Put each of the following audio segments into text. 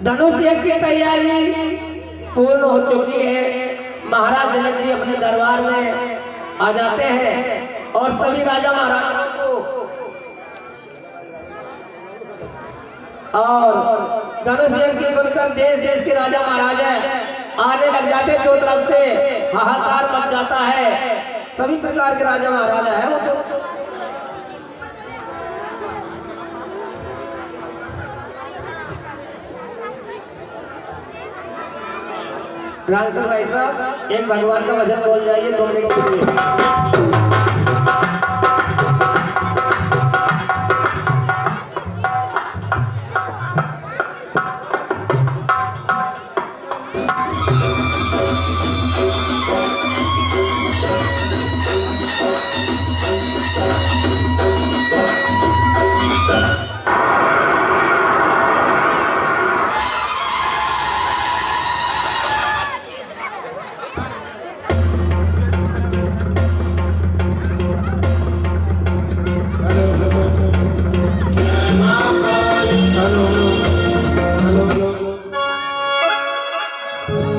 धनुष यज्ञ की तैयारी पूर्ण हो चुकी है। महाराज जनक जी अपने दरबार में आ जाते हैं और सभी राजा महाराजाओं को और धनुष यज्ञ सुनकर देश देश के राजा महाराजा आने लग जाते। जो तरफ से हाहाकार मच जाता है, सभी प्रकार के राजा महाराजा है वो तो। रानसर भाई साहब एक भगवान का भजन बोल जाइए 2 मिनट के लिए।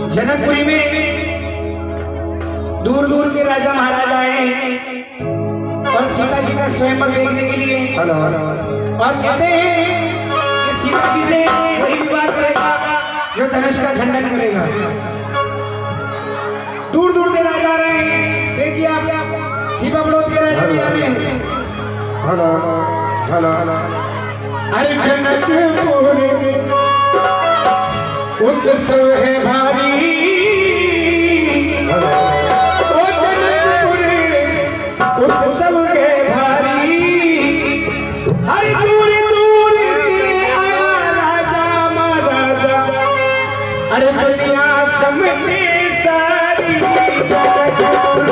जनकपुरी में दूर दूर के राजा महाराजा आए और सीता जी का स्वयंवर देखने के लिए। और कहते हैं कि सीता जी से वही विवाह करेगा जो धनुष का खंडन करेगा। दूर दूर से राजा आ रहे हैं, देखिए आप छिपा बड़ौद के राजा भी आ रहे हैं। अरे जनकपुर उत्सव है भारी, तो जनकपुर उत्सव है भारी। हर दूर दूर से आया राजा महाराजा, अरे दुनिया समझे सारी जनकपुर।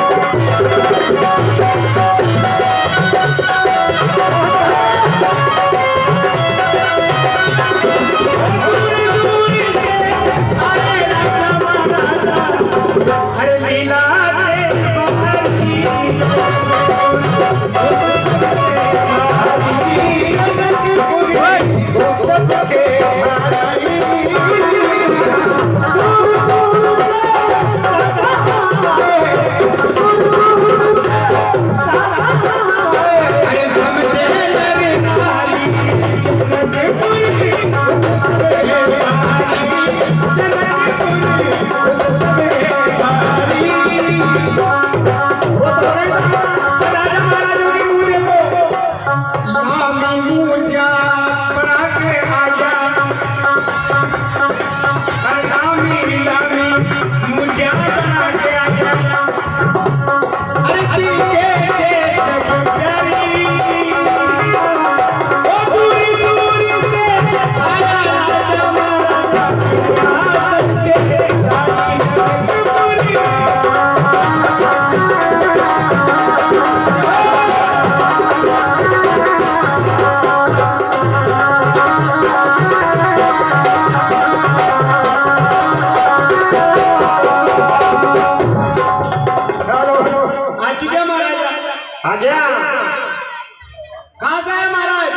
कहां से आया महाराज?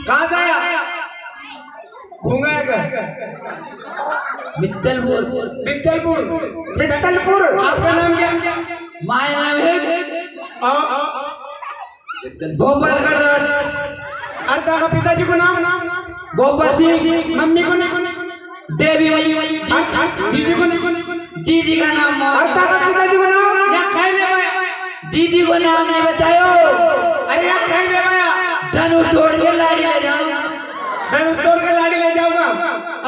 कहां से आया? मित्तलपुर। मित्तलपुर। मित्तलपुर। आपका नाम क्या? माय नाम है भोपाल गढ़। अर्ता का पिताजी को नाम? भोपाल सिंह। मम्मी को नाम? देवी वही। जीजी को? जीजी का नाम। अर्ता का पिताजी को नाम? या खाई ले भाया? जीजी को नाम नहीं बतायो। अरे या खाई ले भाया? धनुष तोड़ के लाड़ी ले जाऊँ। धनुष तोड़ के लाड़ी ले जाऊंगा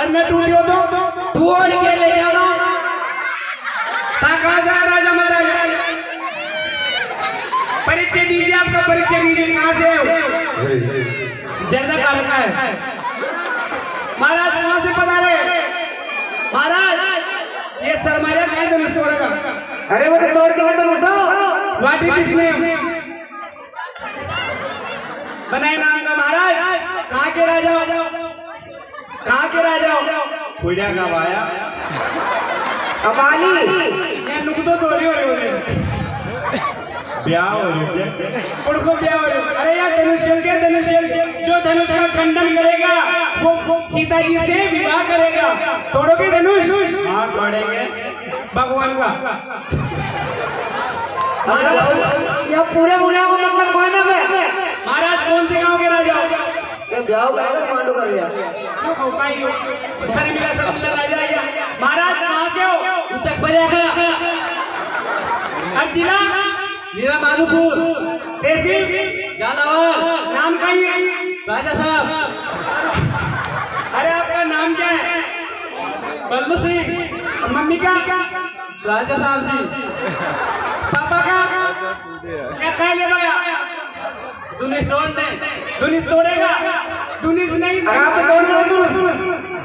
और मैं टूटियो तो तोड़ के ले जाऊंगा। कहां से राजा महाराजा? परिचय दीजिए, आपका परिचय दीजिए, कहां से हो? जर्दा का रखा है महाराज। कहां से पधारे महाराज? ये सरमारिया कहीं धनुष तोड़ेगा? अरे वो तो तोड़ के धनुष दो। वाटी किसने बनाए नाम का महाराज? कहां के राजा हो? कहां के राजा हो? खुड़ा का वाया अबाली ये नुकदो तोड़े हो रहे ब्याह हो रहे उनको ब्याह हो रहे। अरे यार धनुष यज्ञ है, धनुष यज्ञ। जो धनुष का खंडन करेगा वो सीता जी से विवाह करेगा। तोड़ोगे धनुष? हाँ तोड़ेंगे। भगवान का या पूरे मुनिया को मतलब कोई ना मैं महाराज कौन से गांव के राजा हो? ये ब्याह करेगा मांडू कर लिया शर्मिला राजा है क्या? महाराज कहाँ के हो? उचक बजा का हर जिला जिला माधोपुर तहसील झालावाड़ नाम का ही है? राजा साहब अरे आपका नाम क्या है? बल्लू सिंह। मम्मी का? राजा साहब जी। पापा का? क्या खा ले भाया? दुनिश तोड़ दे। दुनिस तोड़ेगा? दुनिस नहीं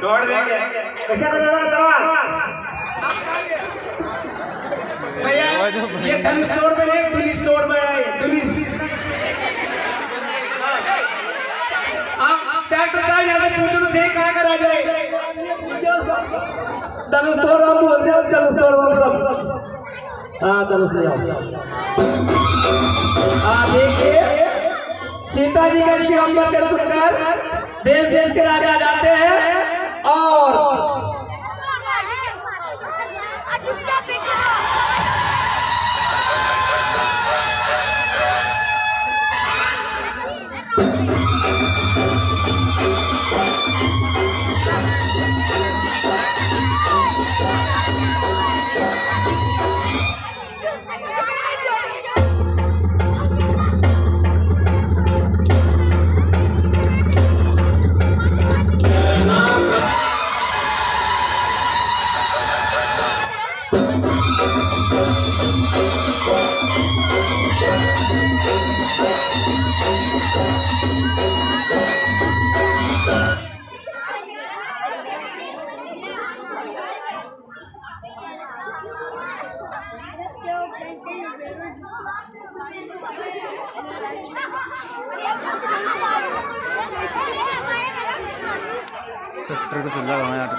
तोड़ देंगे। कैसे बजा भैया ये धनुष तोड़ कर एक दुनिस तोड़ भैया ये दुनिस। आप डॉक्टर साहब यहाँ से पूछो तो सही कहाँ का राजा है? धनुष तोड़ रहा बोल दे धनुष तोड़ हम सब। हाँ धनुष ले आओ। देखिए सीता जी का शिवंबर के सुनकर देश देश के राजा आ जाते हैं और ट्रैक्टर को चल रहा है यार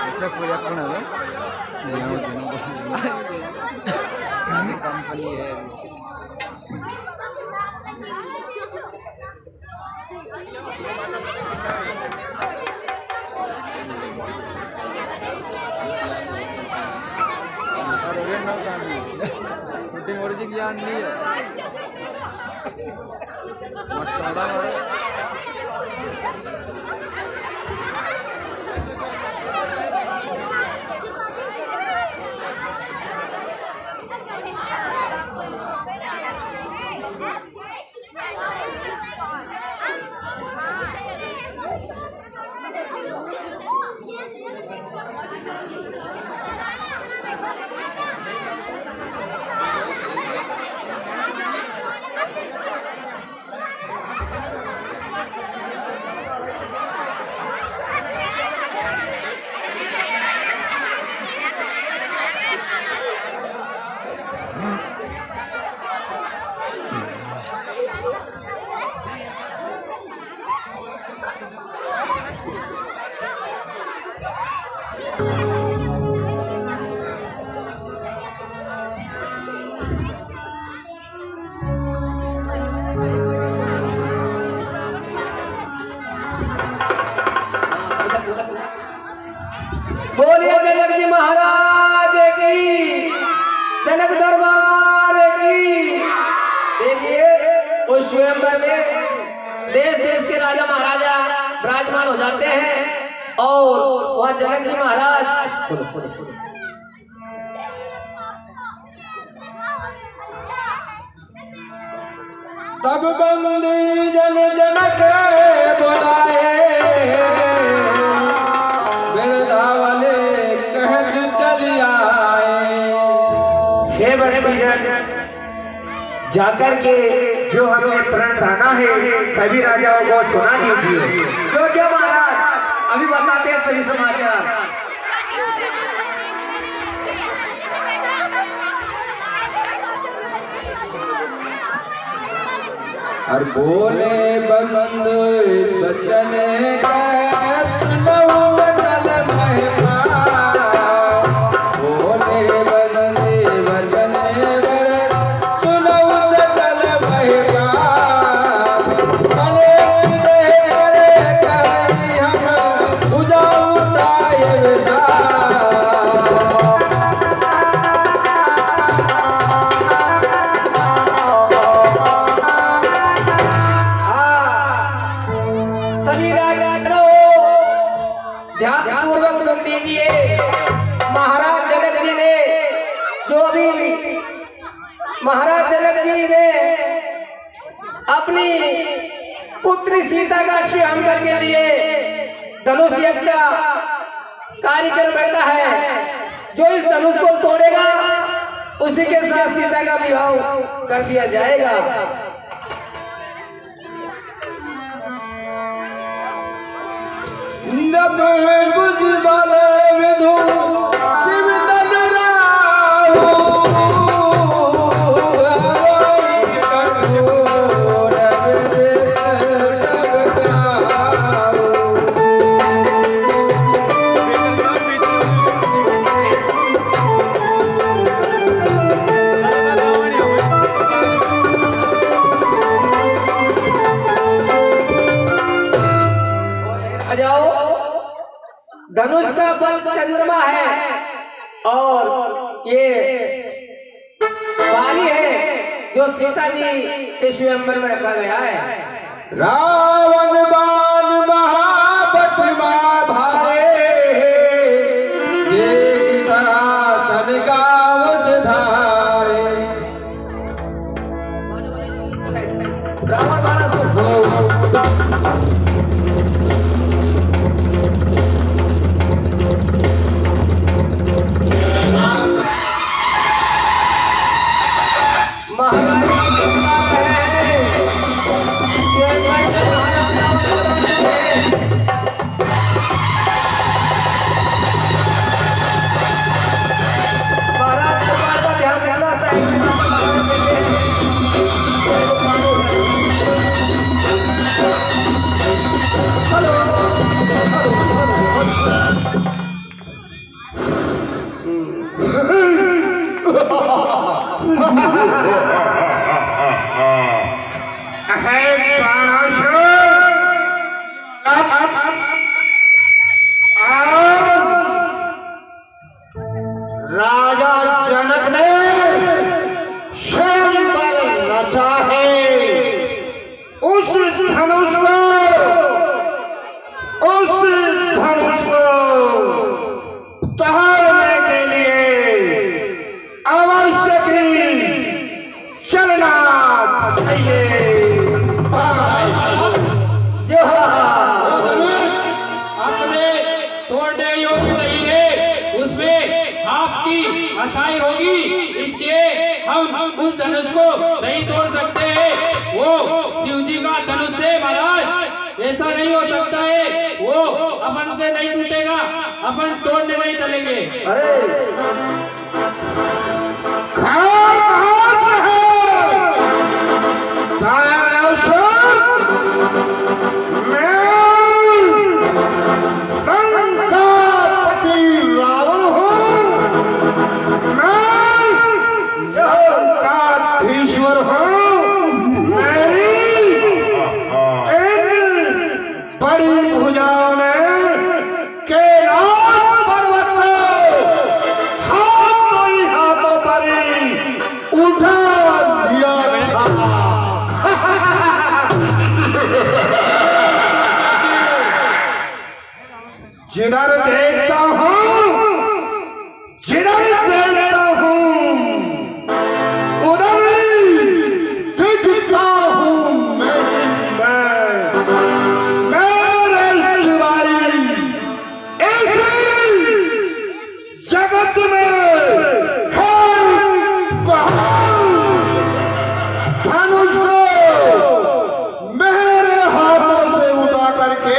अच्छा पूरा कौन है कंपनी है शूटिंग ओरिजिन ज्ञान नहीं है बोलिए जनक जी महाराज की, जनक दरबार की। देखिए उस स्वयंवर में देश देश के राजा महाराजा विराजमान हो जाते हैं और वह जनक जी महाराज तब बंदी जन जनक बुलाए बिरदावले कहत चल आए। हे बंदीजन जाकर के जो हमें प्रण थाना है सभी राजाओं को सुना दीजिए। जो क्या महाराज अभी बताते हैं सभी समाचार। और बोले बंद बचन बोले बंदे वचन सुना ध्यान पूर्वक सुन लीजिए। महाराज जनक जी ने जो अभी महाराज जनक जी ने अपनी पुत्री सीता का स्वयंवर के लिए धनुष यज्ञ का कार्यक्रम रखा है। जो इस धनुष को तोड़ेगा उसी के साथ सीता का विवाह कर दिया जाएगा। धनुष का बल चंद्रमा है और ये बाली है जो सीता जी के स्वयंवर में रखा गया है। रावण बाण महाबट भारे ये सरासन गावस धारे। रावण बाण से राजा जनक ने स्वयंवर रचा है। उस धनुष को तोड़ने के लिए आवश्यक ही चलना चाहिए। अपने तोड़ने योग्य नहीं है, उसमें आपकी हसाई होगी, इसलिए हम उस धनुष को नहीं तोड़ सकते हैं। वो शिव जी का धनुष है महाराज, ऐसा नहीं हो सकता है। वो अपन से नहीं टूटेगा, अपन तोड़ने नहीं चलेंगे। जिधर देखता हूँ उधर दिखता हूँ मेरे शिवाई इस जगत में है धनुष को मेरे हाथों से उठा करके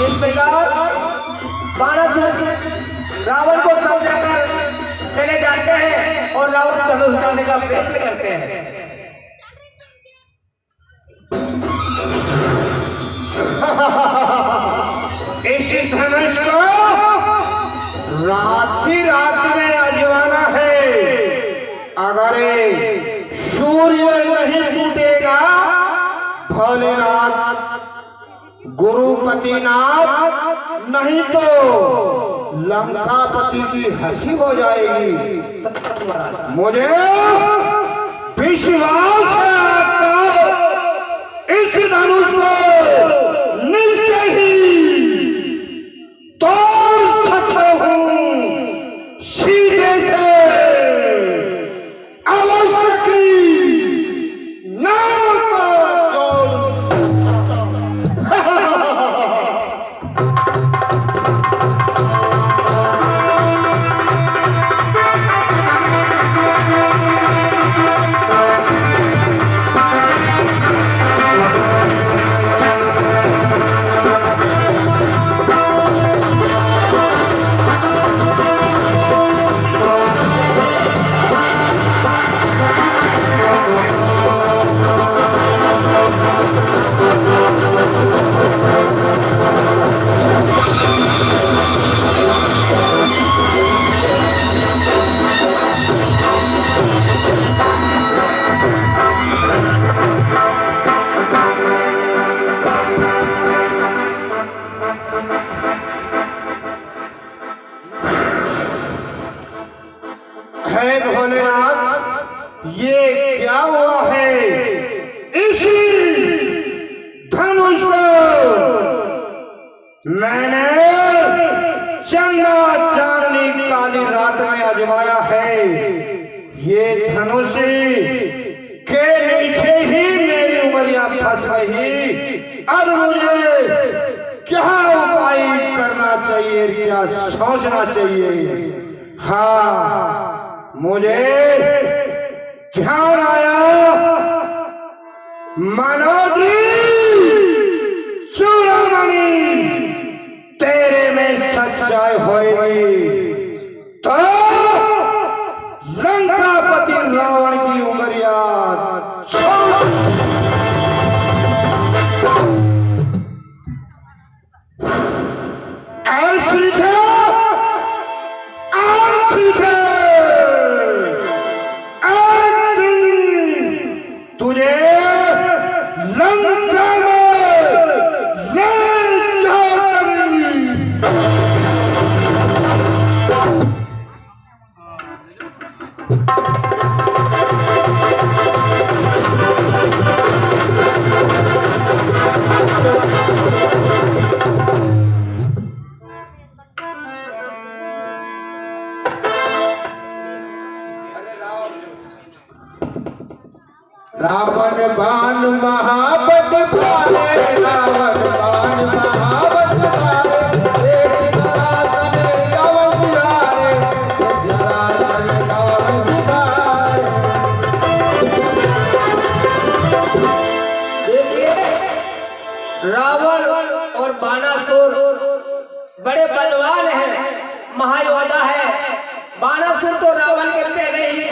इस प्रकार बाणासुर रावण को समझाकर चले जाते हैं और रावण को धनुष उठाने का प्रयत्न करते हैं। इस धनुष को रात ही रात में आजमाना है। अगर सूर्य नहीं टूटेगा, भोलेनाथ गुरुपतिनाथ नहीं तो लंकापति की हंसी हो जाएगी। सत्य महाराज। मुझे विश्वास है आपका इस धनुष को निश्चय ही तोड़ सकता हूं, सीधे से अवश्य की नाव को जोड़ सकता हूं। हे भोलेनाथ, ये क्या हुआ है? इसी धनुष को मैंने चंदा चांदनी काली रात में आजमाया है। ये धनुष के नीचे ही मेरी उंगलियां फंस गई। अब मुझे क्या उपाय करना चाहिए, क्या सोचना चाहिए? हाँ, मुझे ध्यान आया, मनोजी चूड़ामणि तेरे में सच्चाई होगी तो लंकापति रावण की उंगलियां ऐसी थे तुझे लंका में ले जाकर रावण बाण महाबत भारे, रावण बाण महाबत भारे, एक जरातन गाँव सिधारे, एक जरातन गाँव सिधारे। देखिए, रावण और बाणासुर बड़े बलवान हैं, महायोद्धा है। बाणासुर तो रावण के पहले ही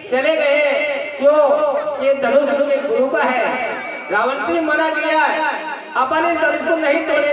चले गए। क्यों? ये धनुष उनके गुरु का है। रावण से मना किया है, अपन इस धनुष को नहीं तोड़ेंगे।